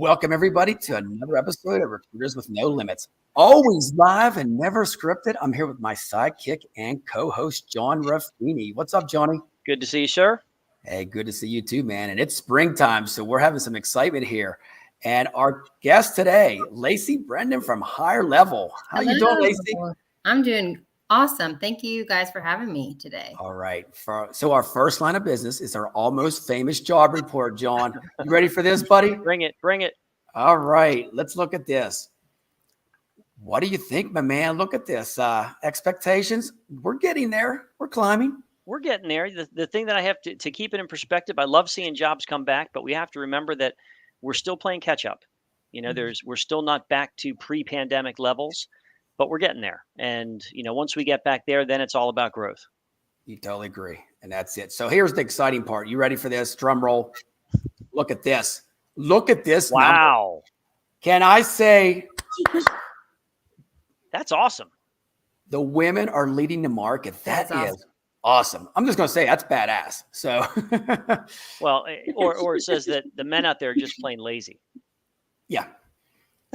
Welcome, everybody, to another episode of Recruiters with No Limits. Always live and never scripted. I'm here with my sidekick and co-host, John Ruffini. What's up, Johnny? Good to see you, sir. Hey, good to see you too, man. And it's springtime, so we're having some excitement here. And our guest today, Lacey Brendan from Higher Level. How you doing, Lacey? I'm doing awesome. Thank you guys for having me today. All right. So our first line of business is our almost famous job report, John. You ready for this, buddy? Bring it. All right. Let's look at this. What do you think, my man? Look at this. Expectations. We're getting there. We're climbing. We're getting there. The thing that I have to keep it in perspective, I love seeing jobs come back, but we have to remember that we're still playing catch up. You know, we're still not back to pre-pandemic levels, but we're getting there. And, you know, once we get back there, then it's all about growth. You totally agree. And that's it. So here's the exciting part. You ready for this? Drum roll. Look at this. Look at this. Wow. Number. Can I say that's awesome. The women are leading the market. That's awesome. I'm just going to say that's badass. So, well, or it says that the men out there are just plain lazy. Yeah.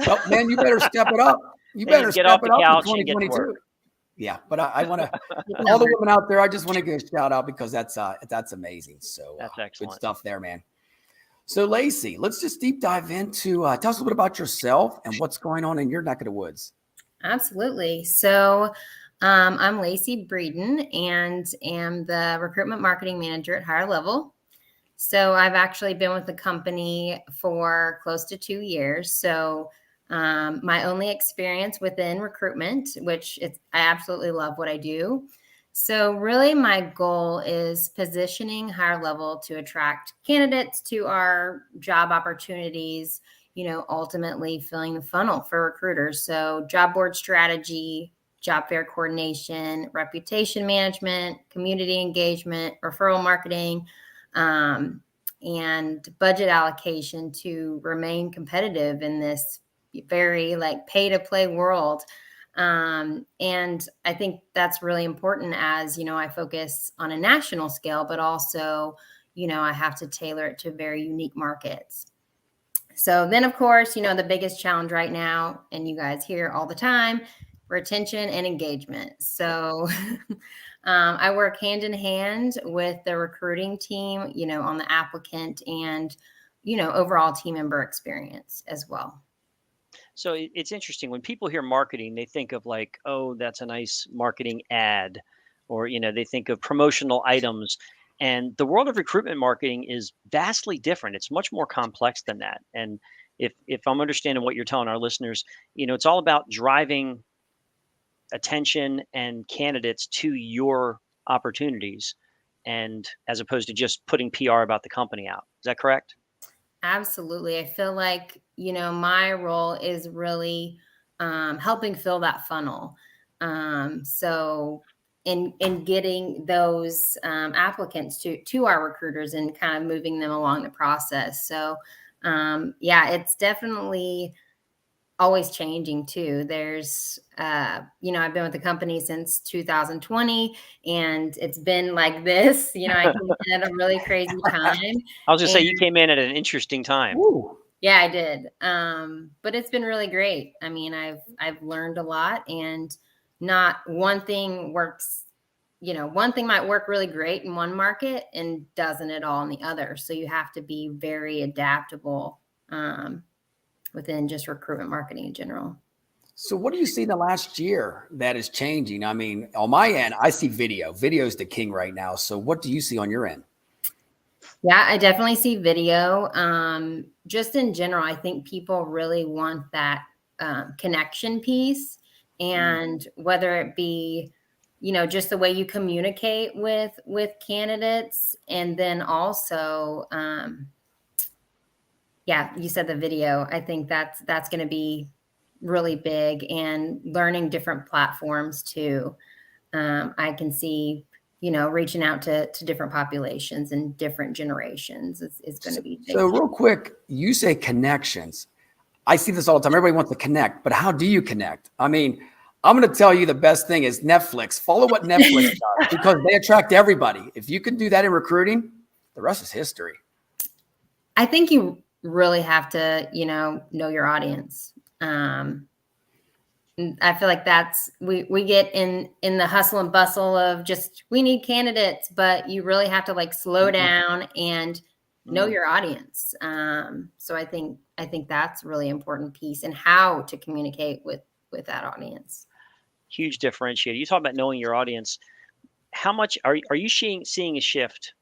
Well, man, you better step it up. You better get off the couch and get to 2022. work. Yeah, but I want to all the women out there. I just want to give a shout out because that's amazing. So that's excellent. Good stuff there, man. So Lacey, let's just deep dive into tell us a little bit about yourself and what's going on in your neck of the woods. Absolutely. So I'm Lacey Bredin and am the recruitment marketing manager at Higher Level. So I've actually been with the company for close to 2 years. So my only experience within recruitment, which I absolutely love what I do. So really my goal is positioning Higher Level to attract candidates to our job opportunities, you know, ultimately filling the funnel for recruiters. So job board strategy, job fair coordination, reputation management, community engagement, referral marketing, and budget allocation to remain competitive in this very pay to play world. And I think that's really important as, you know, I focus on a national scale, but also, you know, I have to tailor it to very unique markets. So then, of course, you know, the biggest challenge right now, and you guys hear all the time, retention and engagement. So I work hand in hand with the recruiting team, you know, on the applicant and, you know, overall team member experience as well. So it's interesting when people hear marketing, they think of like, oh, that's a nice marketing ad, or, you know, they think of promotional items. And the world of recruitment marketing is vastly different. It's much more complex than that. And if I'm understanding what you're telling our listeners, you know, it's all about driving attention and candidates to your opportunities, and as opposed to just putting PR about the company out. Is that correct? Absolutely. I feel like, you know, my role is really helping fill that funnel. So in getting those applicants to our recruiters and kind of moving them along the process. So yeah, it's definitely always changing too. There's, you know, I've been with the company since 2020 and it's been like this, you know, I came in at a really crazy time. I was gonna say you came in at an interesting time. Ooh. Yeah, I did. But it's been really great. I mean, I've learned a lot, and not one thing works, you know, one thing might work really great in one market and doesn't at all in the other. So you have to be very adaptable within just recruitment marketing in general. So what do you see in the last year that is changing? I mean, on my end, I see video. Video is the king right now. So what do you see on your end? Yeah, I definitely see video. Just in general, I think people really want that connection piece. And whether it be, you know, just the way you communicate with candidates, and then also, yeah, you said the video. I think that's going to be really big, and learning different platforms too. I can see, you know, reaching out to different populations and different generations is going to be big. So real quick, you say connections. I see this all the time. Everybody wants to connect, but how do you connect? I mean, I'm going to tell you the best thing is Netflix. Follow what Netflix does because they attract everybody. If you can do that in recruiting, the rest is history. I think you really have to, know your audience. I feel like that's we get in the hustle and bustle of just we need candidates, but you really have to like slow down and know your audience. So I think that's a really important piece and how to communicate with that audience. Huge differentiator. You talk about knowing your audience. How much are you seeing a shift?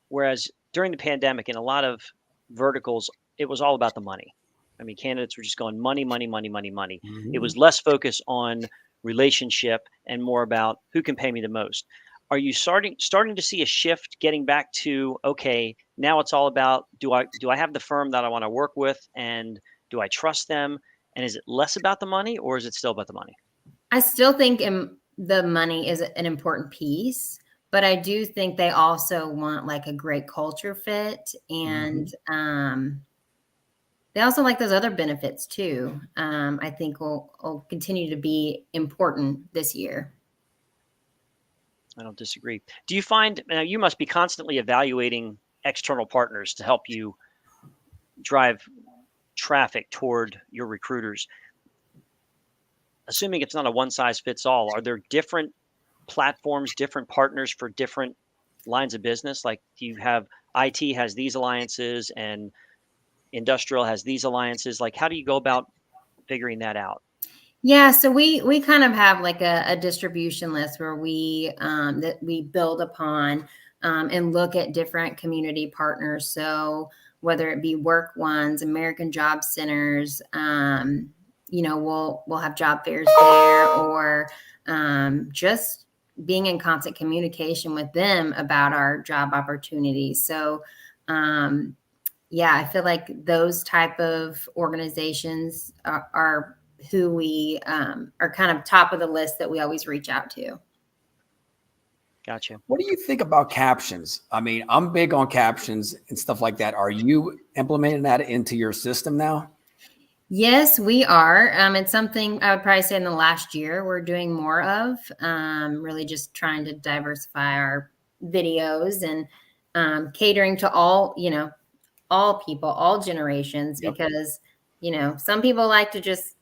Whereas during the pandemic, in a lot of verticals, it was all about the money. I mean, candidates were just going money, money, money, money, money. It was less focus on relationship and more about who can pay me the most. Are you starting to see a shift getting back to, okay, now it's all about, do I have the firm that I want to work with, and do I trust them? And is it less about the money, or is it still about the money? I still think the money is an important piece, but I do think they also want like a great culture fit, and they also like those other benefits too. I think will continue to be important this year. I don't disagree. Do you find, now you must be constantly evaluating external partners to help you drive traffic toward your recruiters? Assuming it's not a one size fits all, are there different platforms, different partners for different lines of business? Like, do you have IT has these alliances and industrial has these alliances? Like, how do you go about figuring that out? Yeah, so we kind of have like a distribution list where we that we build upon and look at different community partners. So whether it be Work Ones, American Job Centers, we'll have job fairs there, or just being in constant communication with them about our job opportunities. So yeah, I feel like those type of organizations are who we are kind of top of the list that we always reach out to. Gotcha. What do you think about captions? I mean, I'm big on captions and stuff like that. Are you implementing that into your system now? Yes, we are. It's something I would probably say in the last year we're doing more of, really just trying to diversify our videos and catering to all people, all generations, because, some people like to just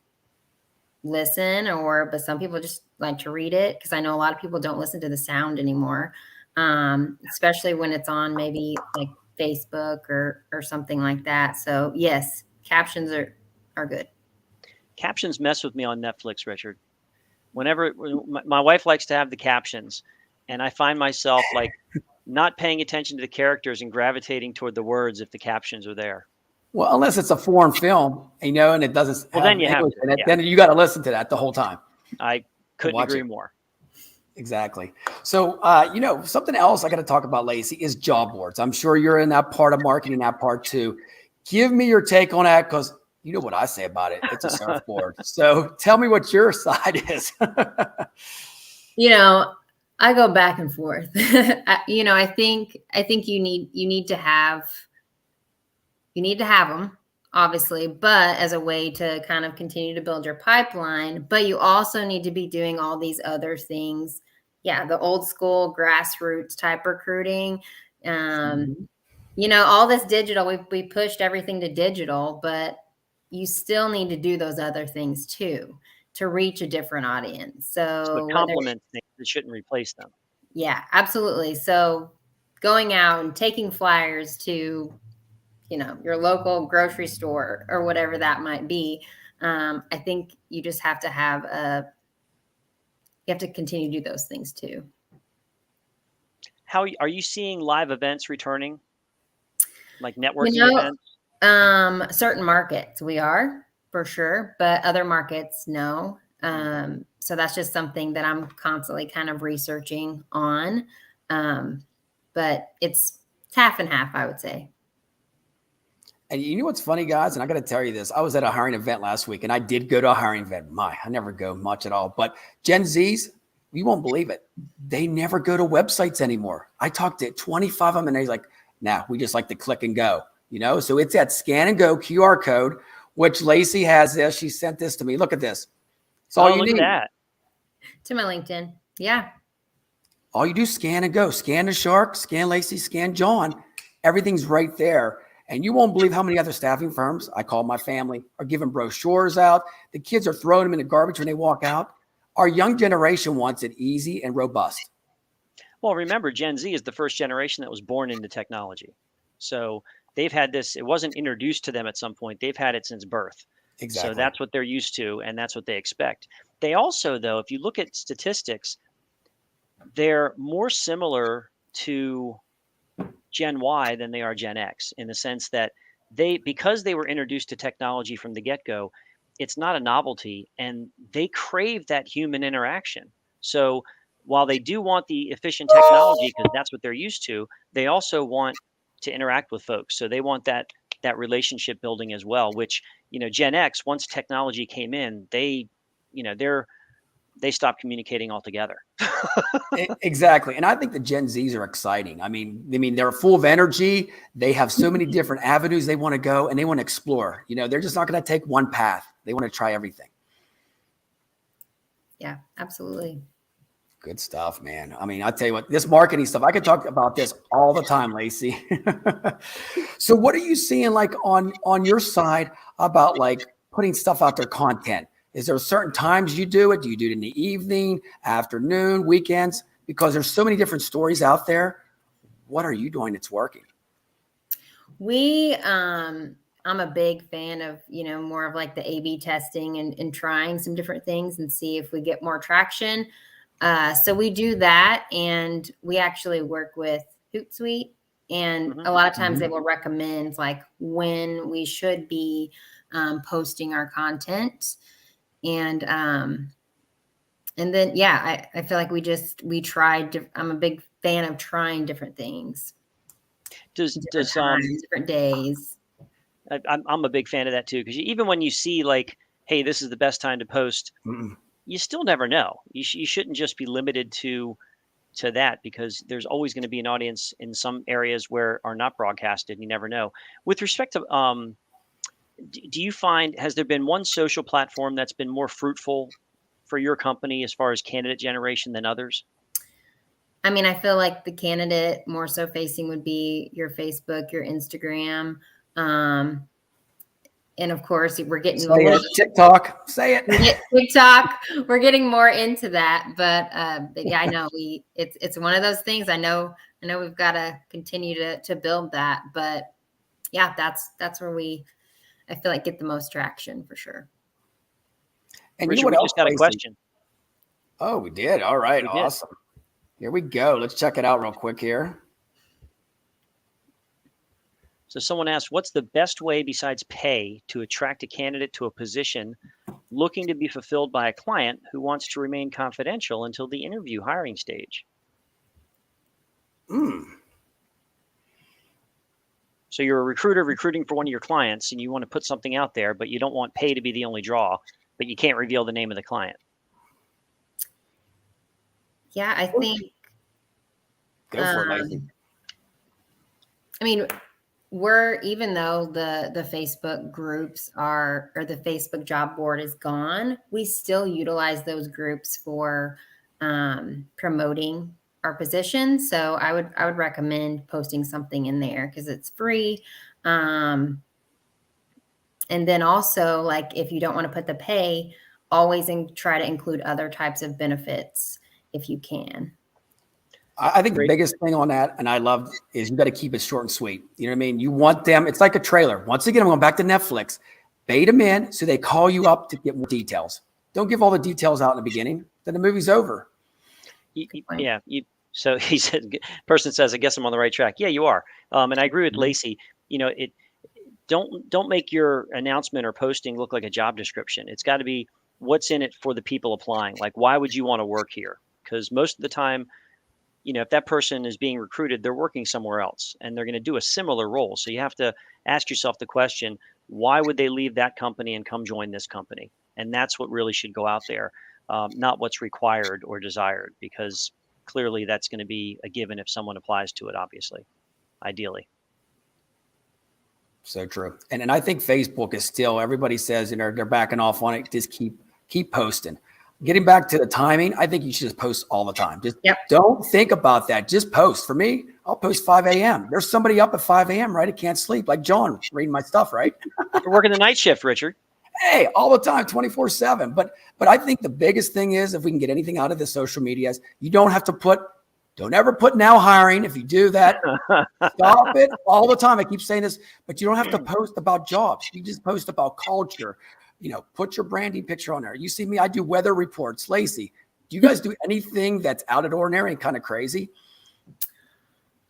listen, but some people just like to read it, because I know a lot of people don't listen to the sound anymore, especially when it's on maybe like Facebook or something like that. So yes, captions are good. Captions mess with me on Netflix, Richard. Whenever my wife likes to have the captions, and I find myself like not paying attention to the characters and gravitating toward the words if the captions are there. Well, unless it's a foreign film, and it doesn't have then you have English to, in it, yeah. then you got to listen to that the whole time. I couldn't agree more. Exactly. So, something else I got to talk about, Lacey, is job boards. I'm sure you're in that part of marketing, that part too. Give me your take on that, because you know what I say about it. It's a surfboard. So tell me what your side is. I go back and forth. I think you need to have them, obviously, but as a way to kind of continue to build your pipeline. But you also need to be doing all these other things. Yeah, the old school grassroots type recruiting. All this digital, we pushed everything to digital, but you still need to do those other things too to reach a different audience. So it complements things. It shouldn't replace them. Yeah, absolutely. So going out and taking flyers to your local grocery store or whatever that might be. I think you just have to you have to continue to do those things too. How are you seeing live events returning? Like networking events? Certain markets we are for sure, but other markets, no. So that's just something that I'm constantly kind of researching on. But it's half and half, I would say. And you know what's funny, guys? And I got to tell you this. I was at a hiring event last week, and I did go to a hiring event. I never go much at all. But Gen Zs, you won't believe it. They never go to websites anymore. I talked to 25 of them, and they're like, nah, we just like to click and go. So it's that scan and go QR code, which Lacey has this. She sent this to me. Look at this. It's all you need. Look at that. To my LinkedIn. Yeah. All you do, scan and go. Scan the shark, scan Lacey, scan John. Everything's right there. And you won't believe how many other staffing firms, I call my family, are giving brochures out. The kids are throwing them in the garbage when they walk out. Our young generation wants it easy and robust. Well, remember, Gen Z is the first generation that was born into technology. So they've had this, it wasn't introduced to them at some point. They've had it since birth. So Exactly. that's what they're used to, and that's what they expect. They also, though, if you look at statistics, they're more similar to Gen Y than they are Gen X in the sense that because they were introduced to technology from the get-go, it's not a novelty and they crave that human interaction. So while they do want the efficient technology because that's what they're used to, they also want to interact with folks. So they want that relationship building as well, which, Gen X, once technology came in, they stopped communicating altogether. Exactly. And I think the Gen Zs are exciting. I mean, they're full of energy. They have so many different avenues they want to go and they want to explore. They're just not going to take one path. They want to try everything. Yeah, absolutely. Good stuff, man. I mean, I tell you what, this marketing stuff, I could talk about this all the time, Lacey. So what are you seeing like on your side about like putting stuff out there, content? Is there certain times you do it? Do you do it in the evening, afternoon, weekends? Because there's so many different stories out there. What are you doing that's working? I'm a big fan of, more of like the A/B testing and trying some different things and see if we get more traction. So we do that, and we actually work with Hootsuite, and a lot of times they will recommend like when we should be posting our content, and then I feel like we tried. I'm a big fan of trying different things, different times, different days. I'm a big fan of that too, because even when you see like, hey, this is the best time to post, you still never know. You shouldn't just be limited to that, because there's always going to be an audience in some areas where are not broadcasted. You never know. With respect to, do you find, has there been one social platform that's been more fruitful for your company as far as candidate generation than others? I mean, I feel like the candidate more so facing would be your Facebook, your Instagram. And of course, we're getting TikTok. Say it. TikTok. We're getting more into that, but yeah, I know it's one of those things. I know we've got to continue to build that, but yeah, that's where I feel like get the most traction for sure. And Richard, we just got a question. Oh, we did. All right, awesome. Here we go. Let's check it out real quick here. So someone asked, what's the best way besides pay to attract a candidate to a position looking to be fulfilled by a client who wants to remain confidential until the interview hiring stage? So you're a recruiter recruiting for one of your clients and you want to put something out there, but you don't want pay to be the only draw, but you can't reveal the name of the client. Yeah, I think. Go for it, Lacey. I mean, even though the Facebook groups or the Facebook job board is gone, we still utilize those groups for promoting our positions. So I would recommend posting something in there because it's free. And then also, like, if you don't want to put the pay, always try to include other types of benefits if you can. I think the biggest thing on that, and I love, is you got to keep it short and sweet. You know what I mean? You want them, it's like a trailer. Once again, I'm going back to Netflix. Bait them in so they call you up to get more details. Don't give all the details out in the beginning. Then the movie's over. So he said, person says, I guess I'm on the right track. Yeah, you are. And I agree with Lacey. Don't make your announcement or posting look like a job description. It's got to be what's in it for the people applying. Like, why would you want to work here? Because most of the time, if that person is being recruited, they're working somewhere else and they're going to do a similar role. So you have to ask yourself the question, why would they leave that company and come join this company? And that's what really should go out there, not what's required or desired, because clearly that's going to be a given if someone applies to it, obviously, ideally. So true. And I think Facebook is still, everybody says, they're backing off on it. Just keep posting. getting back to the timing, I think you should just post all the time. Just Yep. don't think about that. Just post. For me, I'll post 5 a.m. There's somebody up at 5 a.m., right? I can't sleep, like John reading my stuff, right? You're working the night shift, Richard. Hey, all the time, 24/7. But I think the biggest thing is, if we can get anything out of the social medias, you don't ever put now hiring. If you do that, stop it all the time. I keep saying this, but you don't have to post about jobs. You just post about culture. Put your branding picture on there. You see me, I do weather reports. Lacey, do you guys do anything that's out of the ordinary and kind of crazy?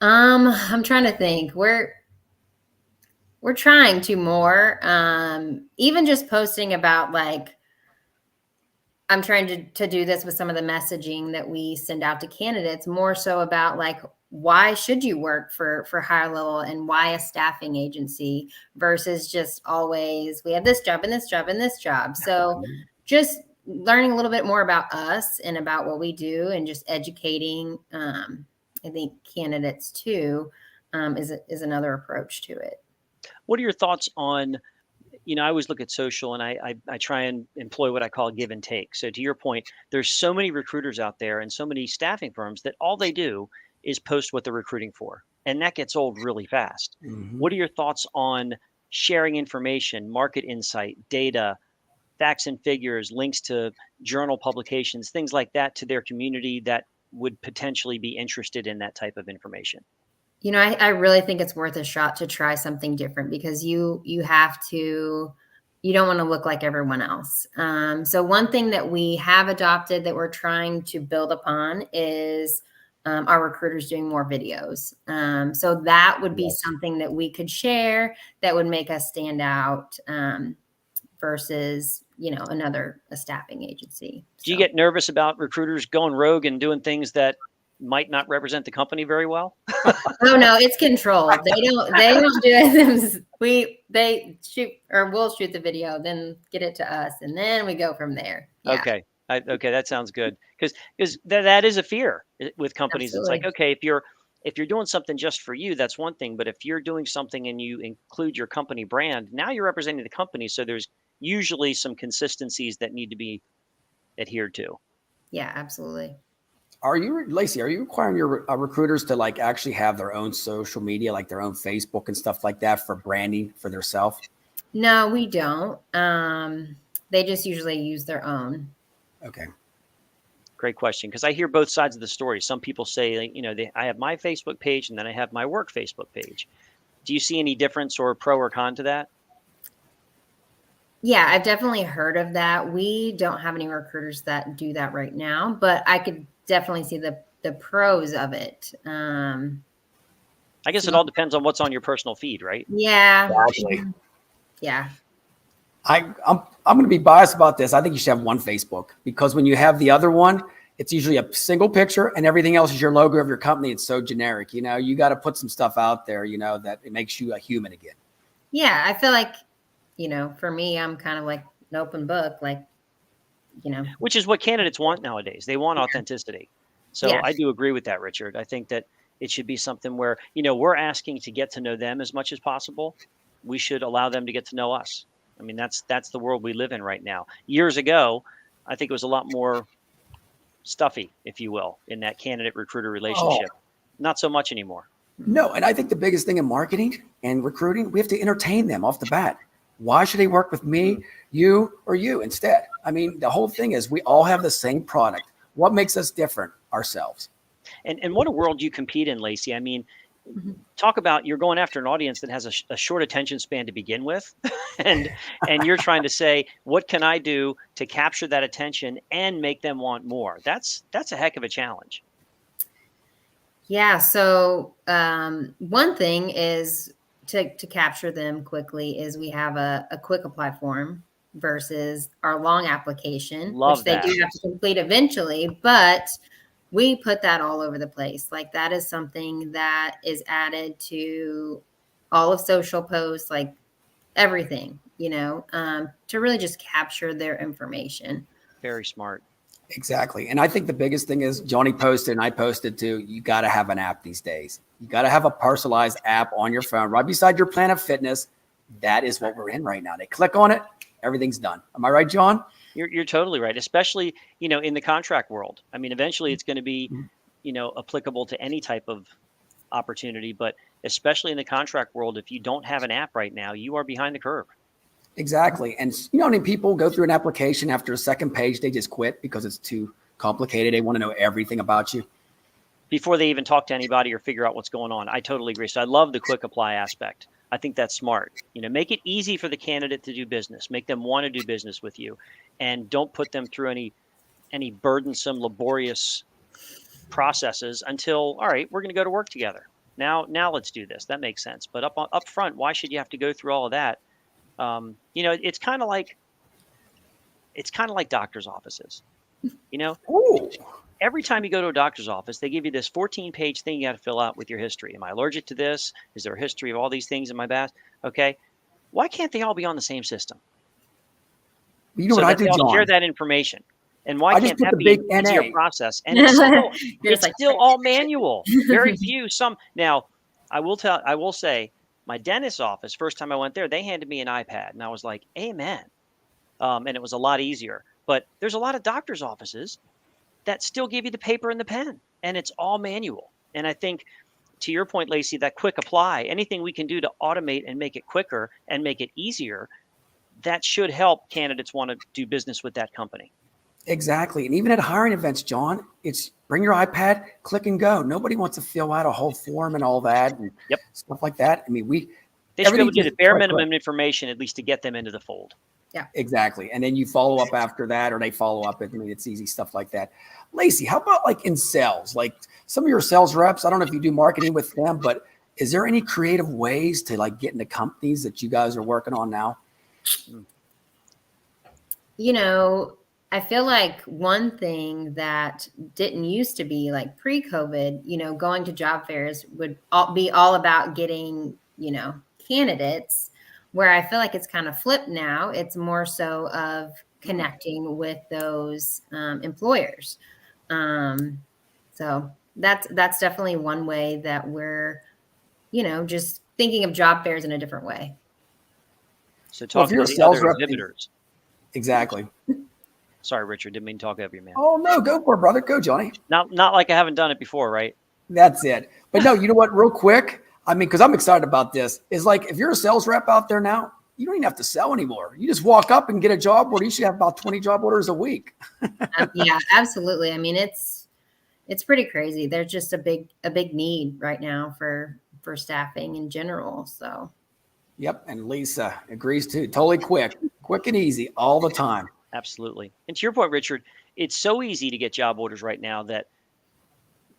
I'm trying to think. We're trying to more. Even just posting about like, I'm trying to do this with some of the messaging that we send out to candidates, more so about like, why should you work for higher level and why a staffing agency versus just always, we have this job and this job and this job. So just learning a little bit more about us and about what we do and just educating, I think candidates too, is another approach to it. What are your thoughts on, I always look at social and I try and employ what I call give and take. So to your point, there's so many recruiters out there and so many staffing firms that all they do is post what they're recruiting for. And that gets old really fast. Mm-hmm. What are your thoughts on sharing information, market insight, data, facts and figures, links to journal publications, things like that to their community that would potentially be interested in that type of information? I really think it's worth a shot to try something different because you don't want to look like everyone else. So one thing that we have adopted that we're trying to build upon is our recruiters doing more videos. So that would be something that we could share that would make us stand out versus, a staffing agency. Do you get nervous about recruiters going rogue and doing things that might not represent the company very well? Oh no, it's controlled. They don't do it. They shoot, or we'll shoot the video, then get it to us, and then we go from there. Yeah. Okay. Okay, that sounds good. Because that is a fear with companies. Absolutely. It's like, okay, if you're doing something just for you, that's one thing. But if you're doing something and you include your company brand, now you're representing the company. So there's usually some consistencies that need to be adhered to. Yeah, absolutely. Lacey, are you requiring your recruiters to like actually have their own social media, like their own Facebook and stuff like that for branding for themselves? No, we don't. They just usually use their own. Okay. Great question. Because I hear both sides of the story. Some people say, I have my Facebook page and then I have my work Facebook page. Do you see any difference or pro or con to that? Yeah, I've definitely heard of that. We don't have any recruiters that do that right now, but I could definitely see the pros of it. I guess it all depends on what's on your personal feed, right? Yeah. Exactly. Yeah. I'm going to be biased about this. I think you should have one Facebook because when you have the other one, it's usually a single picture and everything else is your logo of your company. It's so generic. You got to put some stuff out there, that it makes you a human again. Yeah. I feel like, for me, I'm kind of like an open book, like, Which is what candidates want nowadays. They want authenticity. So Yes. I do agree with that, Richard. I think that it should be something where, we're asking to get to know them as much as possible. We should allow them to get to know us. I mean, that's the world we live in right now. Years ago, I think it was a lot more stuffy, if you will, in that candidate recruiter relationship. Not so much anymore. No, and I think the biggest thing in marketing and recruiting, we have to entertain them off the bat. Why should they work with me, you, or you instead? I mean, the whole thing is we all have the same product. What makes us different? Ourselves. And what a world you compete in, Lacey. I mean, talk about you're going after an audience that has a short attention span to begin with. and you're trying to say, what can I do to capture that attention and make them want more? That's a heck of a challenge. Yeah. So one thing is to capture them quickly is we have a quick apply form versus our long application, which they do have to complete eventually, but we put that all over the place. Like that is something that is added to all of social posts, like everything, to really just capture their information. Very smart. Exactly. And I think the biggest thing is Johnny posted and I posted too. You got to have an app these days. You got to have a personalized app on your phone right beside your Planet Fitness. That is what we're in right now. They click on it. Everything's done. Am I right, John? You're totally right, especially, in the contract world. I mean, eventually it's going to be, applicable to any type of opportunity, but especially in the contract world, if you don't have an app right now, you are behind the curve. Exactly. And how many people go through an application after a second page, they just quit because it's too complicated. They want to know everything about you Before they even talk to anybody or figure out what's going on. I totally agree. So I love the quick apply aspect. I think that's smart. Make it easy for the candidate to do business. Make them want to do business with you, and don't put them through any burdensome, laborious processes until, all right, we're going to go to work together. Now let's do this. That makes sense. But up front, why should you have to go through all of that? It's kind of like doctor's offices. Ooh. Every time you go to a doctor's office, they give you this 14-page thing you got to fill out with your history. Am I allergic to this? Is there a history of all these things in my past? Okay. Why can't they all be on the same system? You know what I do, they all John? share that information. And why I just can't put that the be big an easier NA. process? And it's like, still all manual. Very few. Now, I will say, my dentist's office, first time I went there, they handed me an iPad, and I was like, amen. And it was a lot easier. But there's a lot of doctor's offices that still give you the paper and the pen, and it's all manual. And I think, to your point, Lacey, that quick apply, anything we can do to automate and make it quicker and make it easier, that should help candidates want to do business with that company. Exactly. And even at hiring events, John, it's bring your iPad, click and go. Nobody wants to fill out a whole form and all that and stuff like that. I mean, they should be able to get the bare minimum information, at least to get them into the fold. Yeah, exactly. And then you follow up after that, or they follow up. I mean, it's easy stuff like that. Lacey, how about like in sales? Like some of your sales reps, I don't know if you do marketing with them, but is there any creative ways to like get into companies that you guys are working on now? I feel like one thing that didn't used to be like pre-COVID, going to job fairs would be all about getting, candidates, where I feel like it's kind of flipped now. It's more so of connecting with those employers. So that's definitely one way that we're, just thinking of job fairs in a different way. So talk to the other exhibitors. Exactly. Sorry, Richard, didn't mean to talk over you, man. Oh, no, go for it, brother. Go, Johnny. Not like I haven't done it before, right? That's it. But no, you know what, real quick, I mean, because I'm excited about this, is like if you're a sales rep out there now, you don't even have to sell anymore. You just walk up and get a job order. You should have about 20 job orders a week. Yeah, absolutely. I mean, it's pretty crazy. There's just a big need right now for staffing in general. So. Yep. And Lisa agrees too. Totally quick and easy all the time. Absolutely. And to your point, Richard, it's so easy to get job orders right now that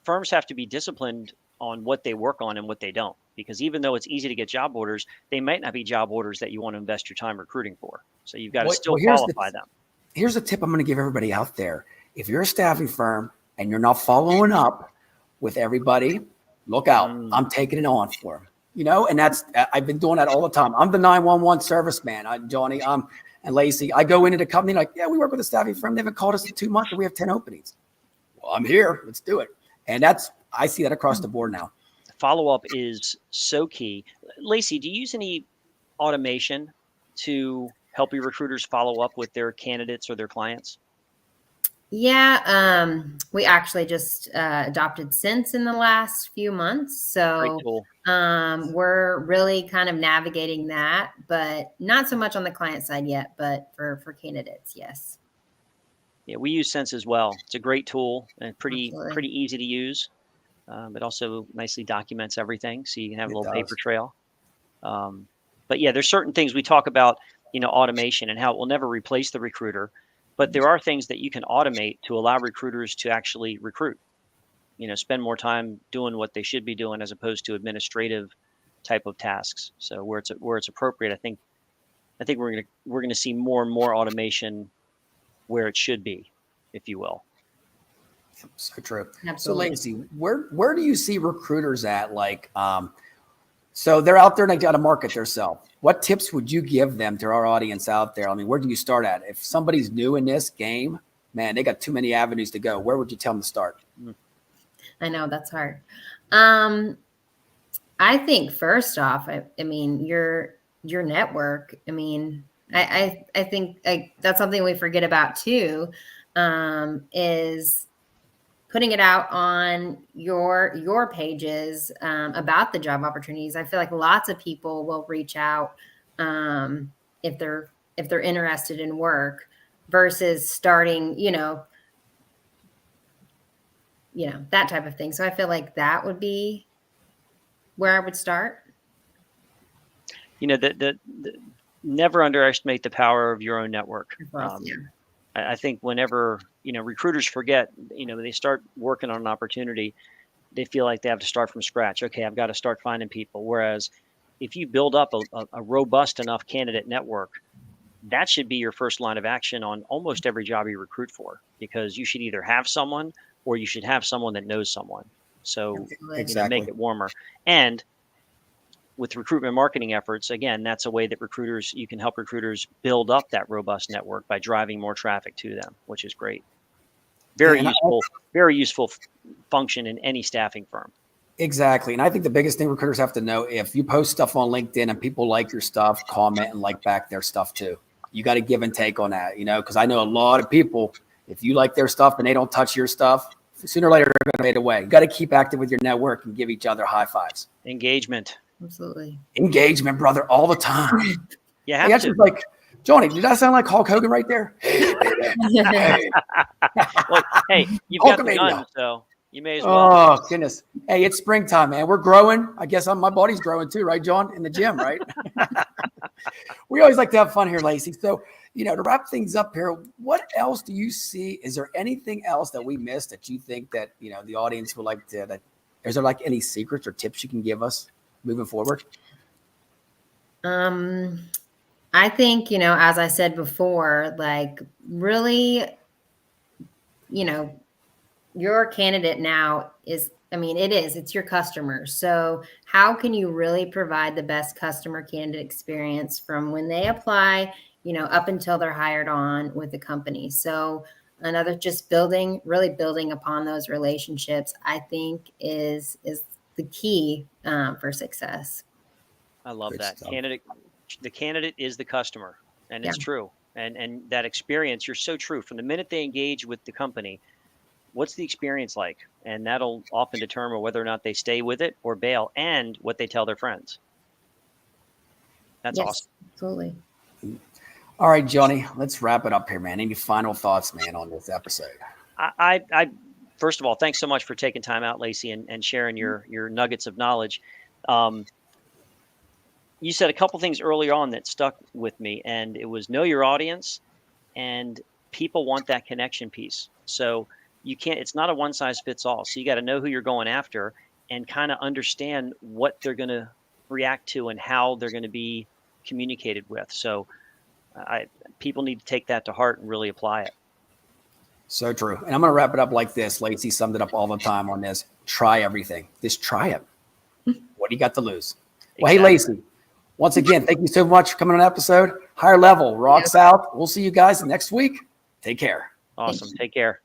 firms have to be disciplined on what they work on and what they don't. Because even though it's easy to get job orders, they might not be job orders that you want to invest your time recruiting for. So you've got to still qualify them. Here's a tip I'm going to give everybody out there. If you're a staffing firm and you're not following up with everybody, look out. I'm taking it on for them. And I've been doing that all the time. I'm the 911 serviceman, Johnny. And Lacey, I go into the company like, yeah, we work with a staffing firm. They haven't called us in 2 months and we have 10 openings. Well, I'm here. Let's do it. And I see that across the board now. Follow-up is so key. Lacey, do you use any automation to help your recruiters follow up with their candidates or their clients? Yeah, we actually just adopted Sense in the last few months. So we're really kind of navigating that, but not so much on the client side yet, but for candidates, yes. Yeah, we use Sense as well. It's a great tool and pretty easy to use, but also nicely documents everything, so you can have a little paper trail. But yeah, there's certain things we talk about, automation and how it will never replace the recruiter. But there are things that you can automate to allow recruiters to actually recruit, spend more time doing what they should be doing as opposed to administrative type of tasks. So where it's appropriate, I think we're going to see more and more automation where it should be, if you will. So true. Absolutely. So Lacey, where do you see recruiters at? Like, so they're out there and they got to market themselves. What tips would you give them to our audience out there? I mean, where do you start at? If somebody's new in this game, man, they got too many avenues to go. Where would you tell them to start? I know that's hard. I think first off, I mean, your network. I mean, I think that's something we forget about too, is putting it out on your pages about the job opportunities. I feel like lots of people will reach out if they're interested in work versus starting, that type of thing. So I feel like that would be where I would start. The never underestimate the power of your own network. Yeah. I think whenever, recruiters forget, they start working on an opportunity, they feel like they have to start from scratch. Okay, I've got to start finding people. Whereas if you build up a robust enough candidate network, that should be your first line of action on almost every job you recruit for, because you should either have someone or you should have someone that knows someone. So Exactly. make it warmer. And with recruitment marketing efforts, again, that's a way that you can help recruiters build up that robust network by driving more traffic to them, which is great. Very useful function in any staffing firm. Exactly. And I think the biggest thing recruiters have to know, if you post stuff on LinkedIn and people like your stuff, comment and like back their stuff too. You got to give and take on that, because I know a lot of people, if you like their stuff and they don't touch your stuff, sooner or later they're going to fade away. You got to keep active with your network and give each other high fives. Engagement. Absolutely. Engagement, brother, all the time. Yeah. That's just like, Johnny, did that sound like Hulk Hogan right there? Well, hey, you've got the gun, so you may as well. Oh, goodness. Hey, it's springtime, man. We're growing. I guess my body's growing too, right, John? In the gym, right? We always like to have fun here, Lacey. So, to wrap things up here, what else do you see? Is there anything else that we missed that you think that, the audience would like to, is there like any secrets or tips you can give us moving forward? I think, as I said before, like really, your candidate now it's your customer. So how can you really provide the best customer candidate experience from when they apply, up until they're hired on with the company? So another, just really building upon those relationships, I think is the key for success. I love that. The candidate is the customer, and it's true. And that experience, you're so true. From the minute they engage with the company, what's the experience like? And that'll often determine whether or not they stay with it or bail, and what they tell their friends. That's awesome. Absolutely. All right, Johnny, let's wrap it up here, man. Any final thoughts, man, on this episode? I first of all, thanks so much for taking time out, Lacey, and sharing your nuggets of knowledge. You said a couple things earlier on that stuck with me, and it was know your audience, and people want that connection piece. So it's not a one size fits all. So you got to know who you're going after and kind of understand what they're going to react to and how they're going to be communicated with. So people need to take that to heart and really apply it. So true. And I'm going to wrap it up like this. Lacey summed it up all the time on this. Try everything. Just try it. What do you got to lose? Well, hey, Lacey, once again, thank you so much for coming on an episode. Higher Level, Rock South. We'll see you guys next week. Take care. Awesome. Take care.